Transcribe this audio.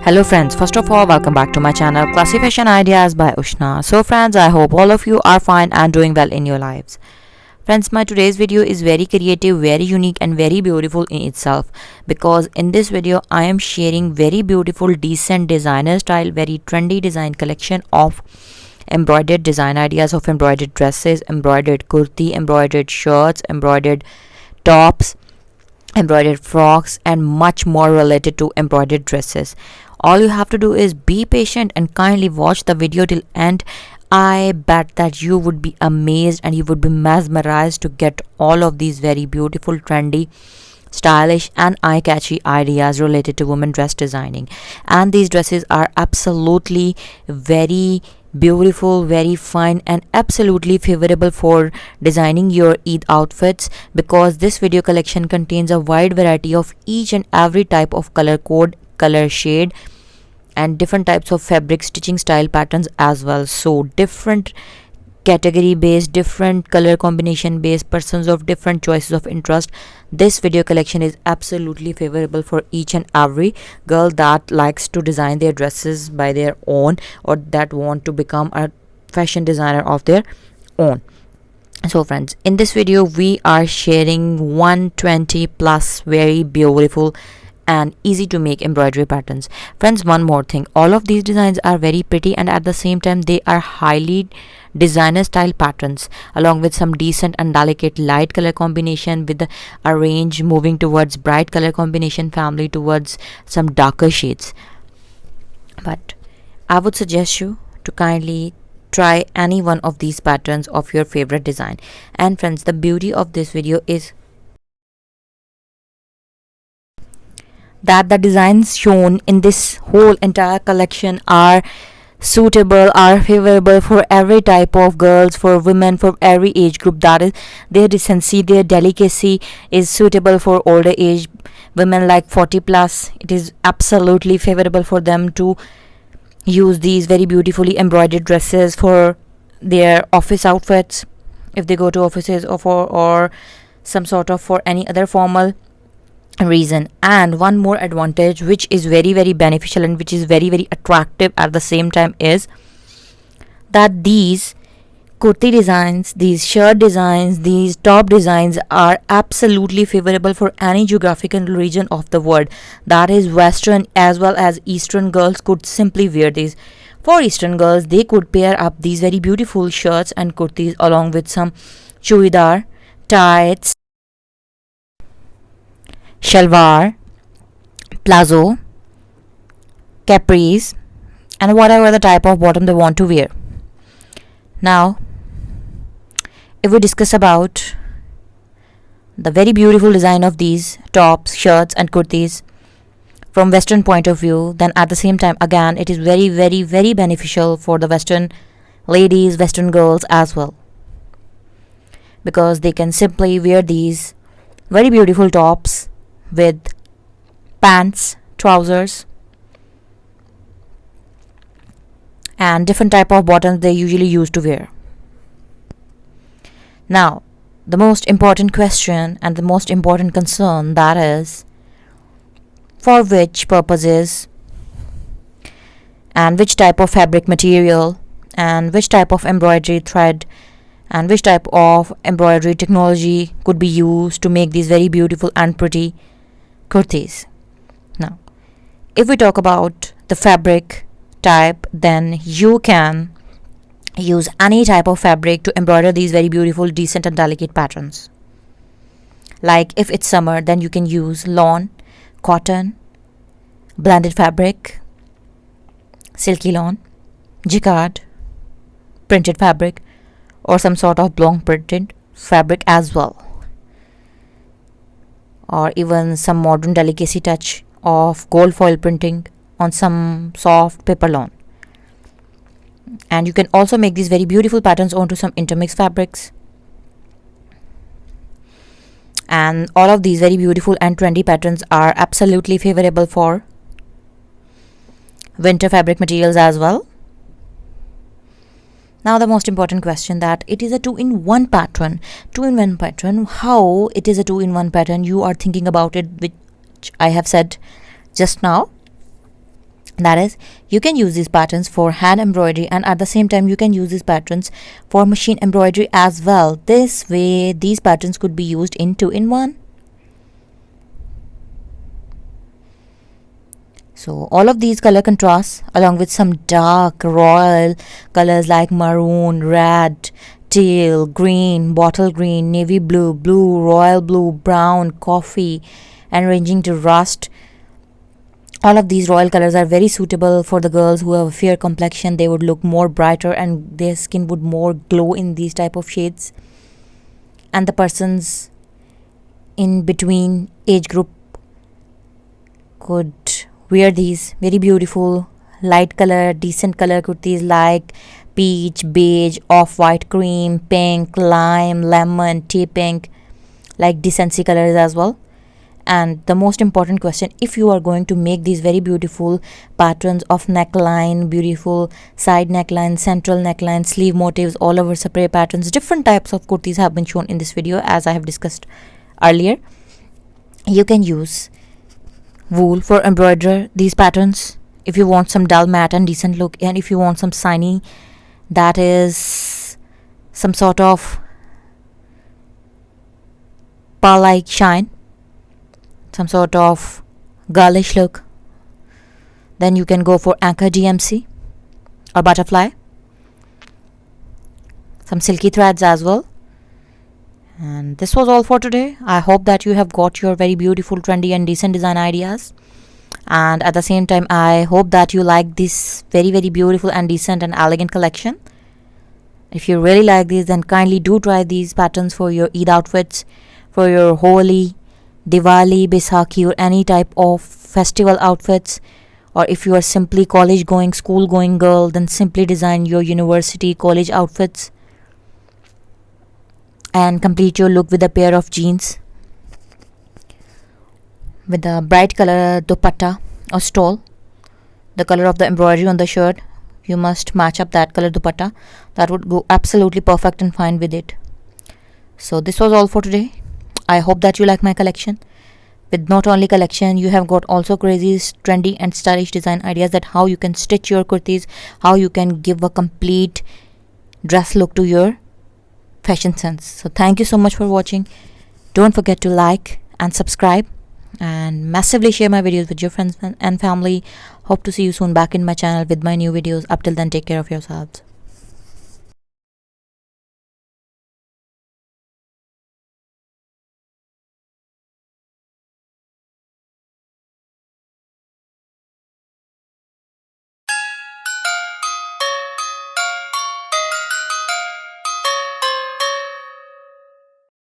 Hello friends, first of all welcome back to my channel Classy Fashion Ideas by Ushna. So friends, I hope all of you are fine and doing well in your lives. Friends, my today's video is very creative, very unique and very beautiful in itself, because in this video I am sharing very beautiful, decent designer style, very trendy design collection of embroidered design ideas of embroidered dresses, embroidered kurti, embroidered shirts, embroidered tops, embroidered frocks and much more related to embroidered dresses. All you have to do is be patient and kindly watch the video till end. I bet that you would be amazed and you would be mesmerized to get all of these very beautiful, trendy, stylish and eye-catchy ideas related to women dress designing. And these dresses are absolutely very beautiful, very fine and absolutely favorable for designing your Eid outfits, because this video collection contains a wide variety of each and every type of color code, color shade and different types of fabric, stitching style, patterns as well. So different category based, different color combination based, persons of different choices of interest. This video collection is absolutely favorable for each and every girl that likes to design their dresses by their own, or that want to become a fashion designer of their own. So friends, in this video we are sharing 120 plus very beautiful and easy to make embroidery patterns. Friends, one more thing, all of these designs are very pretty and at the same time they are highly designer style patterns, along with some decent and delicate light color combination, with a range moving towards bright color combination family towards some darker shades. But I would suggest you to kindly try any one of these patterns of your favorite design. And friends, the beauty of this video is that the designs shown in this whole entire collection are suitable, are favorable for every type of girls, for women, for every age group. That is, their decency, their delicacy is suitable for older age women like 40 plus. It is absolutely favorable for them to use these very beautifully embroidered dresses for their office outfits if they go to offices, or some sort of for any other formal reason. And one more advantage which is very beneficial and which is very attractive at the same time is that these kurti designs, these shirt designs, these top designs are absolutely favorable for any geographical region of the world. That is, western as well as eastern girls could simply wear these. For eastern girls, they could pair up these very beautiful shirts and kurtis along with some churidar, tights, shalwar, plazo, capris and whatever the type of bottom they want to wear. Now if we discuss about the very beautiful design of these tops, shirts and kurtis from western point of view, then at the same time again it is very beneficial for the western ladies, western girls as well, because they can simply wear these very beautiful tops with pants, trousers and different type of bottoms they usually used to wear. Now the most important question and the most important concern, that is, for which purposes and which type of fabric material and which type of embroidery thread and which type of embroidery technology could be used to make these very beautiful and pretty kurtis. Now if we talk about the fabric type, then you can use any type of fabric to embroider these very beautiful, decent and delicate patterns. Like if it's summer, then you can use lawn, cotton, blended fabric, silky lawn, jacquard, printed fabric or some sort of block printed fabric as well, or even some modern delicacy touch of gold foil printing on some soft paper lawn. And you can also make these very beautiful patterns onto some intermix fabrics. And all of these very beautiful and trendy patterns are absolutely favorable for winter fabric materials as well. Now the most important question, that it is a two-in-one pattern. Two-in-one pattern, how it is a two-in-one pattern? You are thinking about it, which I have said just now. That is, you can use these patterns for hand embroidery, and at the same time you can use these patterns for machine embroidery as well. This way these patterns could be used in 2-in-1. So all of these color contrasts along with some dark royal colors like maroon, red, teal, green, bottle green, navy blue, blue, royal blue, brown, coffee, and ranging to rust. All of these royal colors are very suitable for the girls who have a fair complexion. They would look more brighter and their skin would more glow in these type of shades. And the persons in between age group could wear these very beautiful light color, decent color kurtis like peach, beige, off-white, cream, pink, lime, lemon, tea pink, like decency colors as well. And the most important question, if you are going to make these very beautiful patterns of neckline, beautiful side neckline, central neckline, sleeve motifs, all over separate patterns, different types of kurtis have been shown in this video as I have discussed earlier. You can use wool for embroider these patterns if you want some dull matte and decent look, and if you want some shiny, that is some sort of pearl like shine, some sort of girlish look, then you can go for anchor DMC or butterfly, some silky threads as well. And this was all for today. I hope that you have got your very beautiful, trendy and decent design ideas, and at the same time I hope that you like this very beautiful and decent and elegant collection. If you really like these, then kindly do try these patterns for your Eid outfits, for your Holi, Diwali, Baisakhi, or any type of festival outfits. Or if you are simply college going, school going girl, then simply design your university, college outfits and complete your look with a pair of jeans with a bright color dupatta or stole. The color of the embroidery on the shirt, you must match up that color dupatta. That would go absolutely perfect and fine with it. So this was all for today. I hope that you like my collection. With not only collection, you have got also crazy, trendy and stylish design ideas that how you can stitch your kurtis, how you can give a complete dress look to your fashion sense. So thank you so much for watching. Don't forget to like and subscribe and massively share my videos with your friends and family. Hope to see you soon back in my channel with my new videos. Up till then, take care of yourselves.